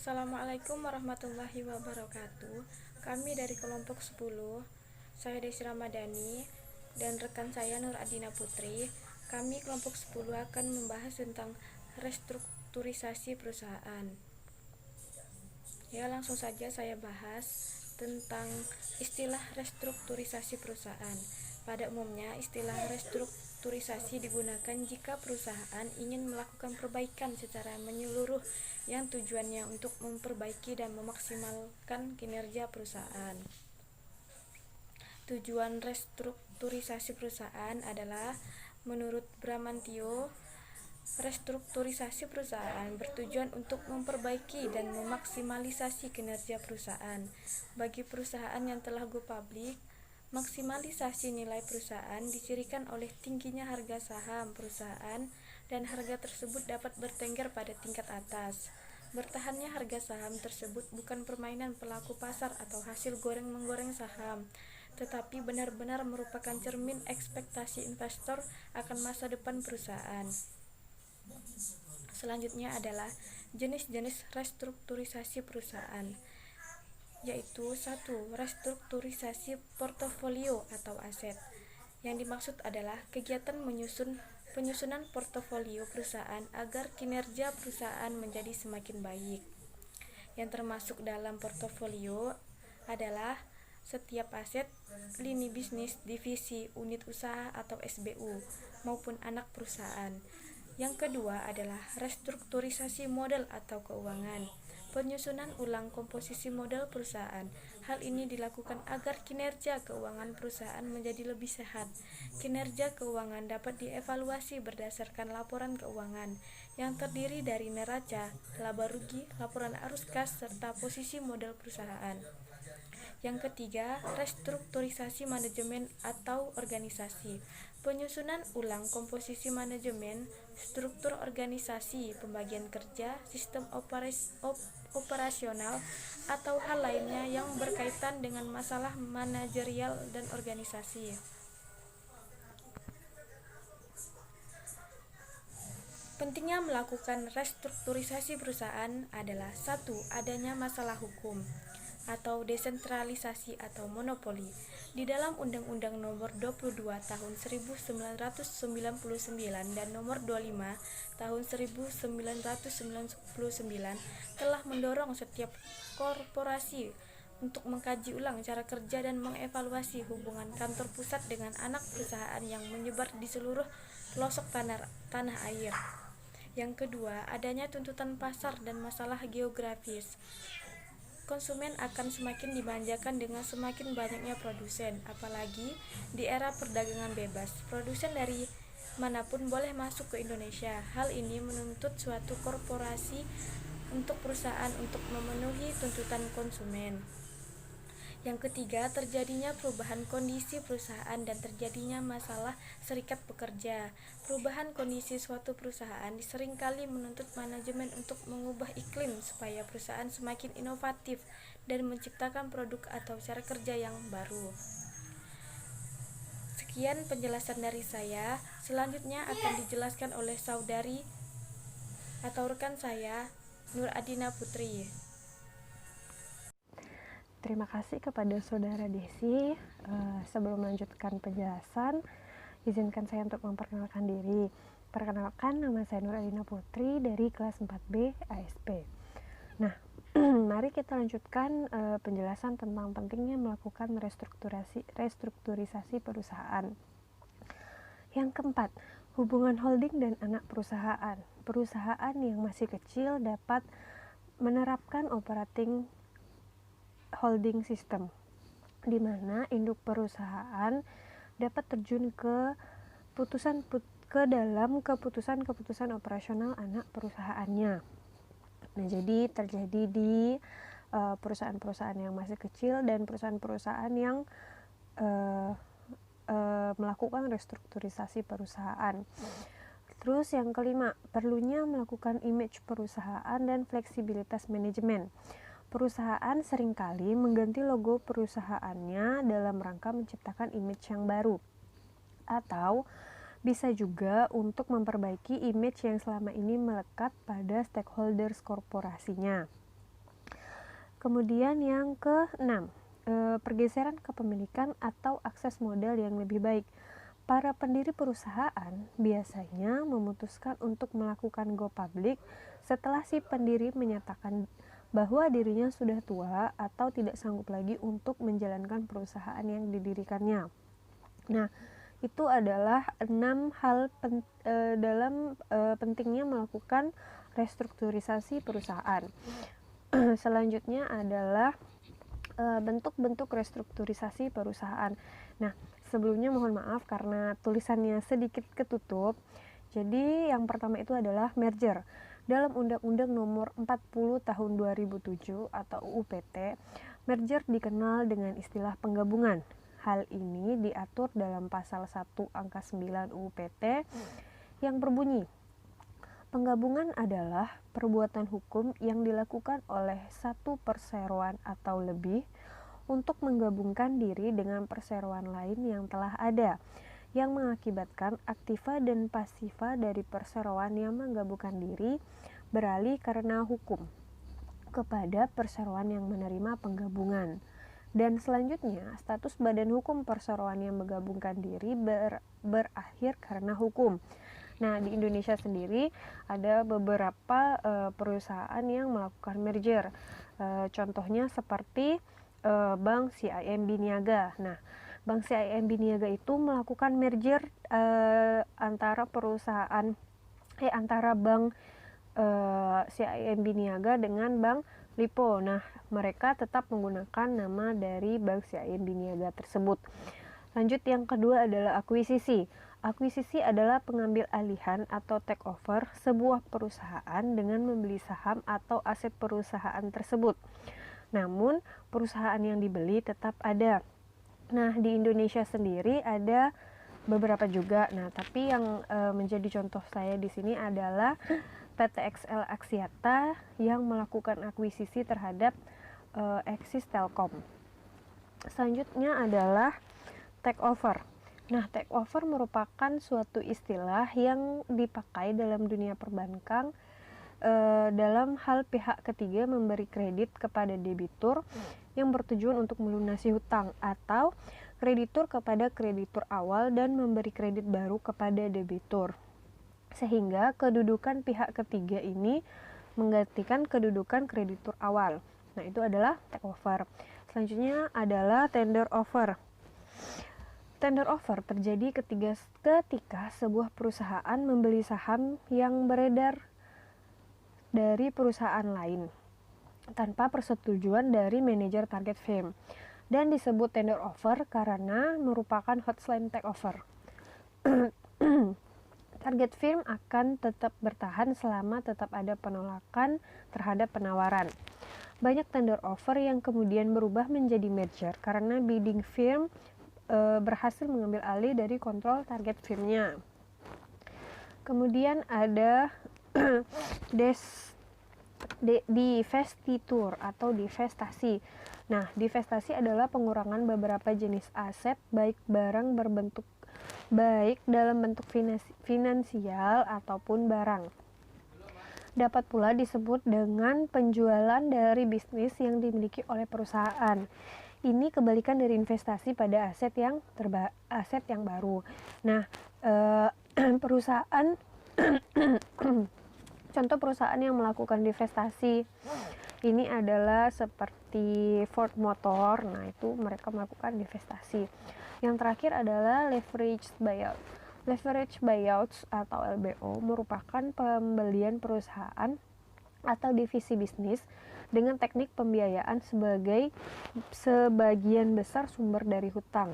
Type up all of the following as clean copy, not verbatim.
Assalamualaikum warahmatullahi wabarakatuh. Kami dari kelompok 10, saya Desi Ramadhani dan rekan saya Nur Adina Putri. Kami kelompok 10 akan membahas tentang restrukturisasi perusahaan. Ya, langsung saja saya bahas tentang istilah restrukturisasi perusahaan. Pada umumnya, istilah restrukturisasi digunakan jika perusahaan ingin melakukan perbaikan secara menyeluruh yang tujuannya untuk memperbaiki dan memaksimalkan kinerja perusahaan. Tujuan restrukturisasi perusahaan adalah, menurut Bramantio, restrukturisasi perusahaan bertujuan untuk memperbaiki dan memaksimalisasi kinerja perusahaan. Bagi perusahaan yang telah go public, maksimalisasi nilai perusahaan dicirikan oleh tingginya harga saham perusahaan dan harga tersebut dapat bertengger pada tingkat atas. Bertahannya harga saham tersebut bukan permainan pelaku pasar atau hasil goreng-menggoreng saham, tetapi benar-benar merupakan cermin ekspektasi investor akan masa depan perusahaan. Selanjutnya adalah jenis-jenis restrukturisasi perusahaan, yaitu 1. Restrukturisasi portofolio atau aset. Yang dimaksud adalah kegiatan penyusunan portofolio perusahaan agar kinerja perusahaan menjadi semakin baik. Yang termasuk dalam portofolio adalah setiap aset, lini bisnis, divisi, unit usaha atau SBU, maupun anak perusahaan. Yang kedua adalah restrukturisasi modal atau keuangan. Penyusunan ulang komposisi modal perusahaan. Hal ini dilakukan agar kinerja keuangan perusahaan menjadi lebih sehat. Kinerja keuangan dapat dievaluasi berdasarkan laporan keuangan yang terdiri dari neraca, laba rugi, laporan arus kas, serta posisi modal perusahaan. Yang ketiga, restrukturisasi manajemen atau organisasi. Penyusunan ulang komposisi manajemen, struktur organisasi, pembagian kerja, sistem operasional, atau hal lainnya yang berkaitan dengan masalah manajerial dan organisasi. Pentingnya melakukan restrukturisasi perusahaan adalah 1. Adanya masalah hukum atau desentralisasi atau monopoli. Di dalam Undang-Undang Nomor 22 Tahun 1999 dan Nomor 25 Tahun 1999 telah mendorong setiap korporasi untuk mengkaji ulang cara kerja dan mengevaluasi hubungan kantor pusat dengan anak perusahaan yang menyebar di seluruh pelosok tanah air. Yang kedua, adanya tuntutan pasar dan masalah geografis. Konsumen akan semakin dimanjakan dengan semakin banyaknya produsen, apalagi di era perdagangan bebas. Produsen dari manapun boleh masuk ke Indonesia. Hal ini menuntut suatu korporasi untuk perusahaan untuk memenuhi tuntutan konsumen. Yang ketiga, terjadinya perubahan kondisi perusahaan dan terjadinya masalah serikat pekerja. Perubahan kondisi suatu perusahaan seringkali menuntut manajemen untuk mengubah iklim supaya perusahaan semakin inovatif dan menciptakan produk atau cara kerja yang baru. Sekian penjelasan dari saya. Selanjutnya akan dijelaskan oleh saudari atau rekan saya, Nur Adina Putri. Terima kasih kepada saudara Desi. Sebelum melanjutkan penjelasan, izinkan saya untuk memperkenalkan diri. Perkenalkan, nama saya Nur Adina Putri dari kelas 4B ASP. Nah, mari kita lanjutkan penjelasan tentang pentingnya melakukan restrukturisasi perusahaan. Yang keempat, hubungan holding dan anak perusahaan. Perusahaan yang masih kecil dapat menerapkan operating holding system, di mana induk perusahaan dapat terjun ke dalam keputusan operasional anak perusahaannya. Nah, jadi terjadi di perusahaan-perusahaan yang masih kecil dan perusahaan-perusahaan yang melakukan restrukturisasi perusahaan. Terus yang kelima, perlunya melakukan image perusahaan dan fleksibilitas manajemen. Perusahaan seringkali mengganti logo perusahaannya dalam rangka menciptakan image yang baru, atau bisa juga untuk memperbaiki image yang selama ini melekat pada stakeholders korporasinya. Kemudian yang keenam, pergeseran kepemilikan atau akses modal yang lebih baik. Para pendiri perusahaan biasanya memutuskan untuk melakukan go public setelah si pendiri menyatakan bahwa dirinya sudah tua atau tidak sanggup lagi untuk menjalankan perusahaan yang didirikannya. Nah, itu adalah 6 hal dalam pentingnya melakukan restrukturisasi perusahaan. Selanjutnya adalah bentuk-bentuk restrukturisasi perusahaan. Nah, sebelumnya mohon maaf karena tulisannya sedikit ketutup. Jadi yang pertama itu adalah merger. Dalam Undang-Undang Nomor 40 Tahun 2007 atau UU PT, merger dikenal dengan istilah penggabungan. Hal ini diatur dalam pasal 1 angka 9 UU PT yang berbunyi, penggabungan adalah perbuatan hukum yang dilakukan oleh satu perseroan atau lebih untuk menggabungkan diri dengan perseroan lain yang telah ada, yang mengakibatkan aktiva dan pasiva dari perseroan yang menggabungkan diri beralih karena hukum kepada perseroan yang menerima penggabungan. Dan selanjutnya, status badan hukum perseroan yang menggabungkan diri berakhir karena hukum. Nah, di Indonesia sendiri ada beberapa perusahaan yang melakukan merger. Contohnya seperti Bank CIMB Niaga. Nah, Bank CIMB Niaga itu melakukan merger antara Bank CIMB Niaga dengan Bank Lipo. Nah, mereka tetap menggunakan nama dari Bank CIMB Niaga tersebut. Lanjut, yang kedua adalah akuisisi. Akuisisi adalah pengambil alihan atau take over sebuah perusahaan dengan membeli saham atau aset perusahaan tersebut. Namun, perusahaan yang dibeli tetap ada. Nah, di Indonesia sendiri ada beberapa juga. Nah, tapi yang menjadi contoh saya di sini adalah PT XL Axiata yang melakukan akuisisi terhadap Axis Telkom. Selanjutnya adalah take over. Nah, take over merupakan suatu istilah yang dipakai dalam dunia perbankan dalam hal pihak ketiga memberi kredit kepada debitur yang bertujuan untuk melunasi hutang, atau kreditur kepada kreditur awal dan memberi kredit baru kepada debitur. Sehingga kedudukan pihak ketiga ini menggantikan kedudukan kreditur awal. Nah, itu adalah take over. Selanjutnya adalah tender offer. Tender offer terjadi ketika sebuah perusahaan membeli saham yang beredar dari perusahaan lain tanpa persetujuan dari manajer target firm, dan disebut tender offer karena merupakan hotline takeover. Target firm akan tetap bertahan selama tetap ada penolakan terhadap penawaran. Banyak tender offer yang kemudian berubah menjadi merger karena bidding firm berhasil mengambil alih dari kontrol target firmnya. Kemudian ada divestitur atau divestasi. Nah, divestasi adalah pengurangan beberapa jenis aset baik dalam bentuk finansial ataupun barang. Dapat pula disebut dengan penjualan dari bisnis yang dimiliki oleh perusahaan. Ini kebalikan dari investasi pada aset yang baru. Nah, perusahaan contoh perusahaan yang melakukan divestasi ini adalah seperti Ford Motor. Nah, itu mereka melakukan divestasi. Yang terakhir adalah leverage buyout. Leverage buyouts atau LBO merupakan pembelian perusahaan atau divisi bisnis dengan teknik pembiayaan sebagai sebagian besar sumber dari hutang.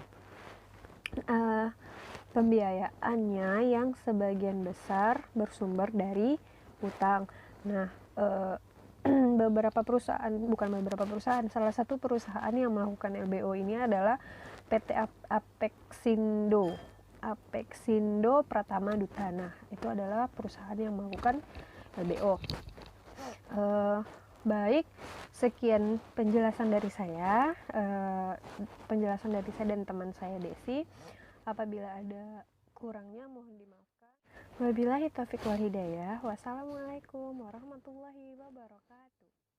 Pembiayaannya yang sebagian besar bersumber dari hutang. Nah, salah satu perusahaan yang melakukan LBO ini adalah PT Apexindo Pratama Dutana. Itu adalah perusahaan yang melakukan LBO. Baik, sekian penjelasan dari saya dan teman saya Desi. Apabila ada kurangnya mohon dimaafkan. Wabillahi taufiq wal hidayah. Wassalamualaikum warahmatullahi wabarakatuh.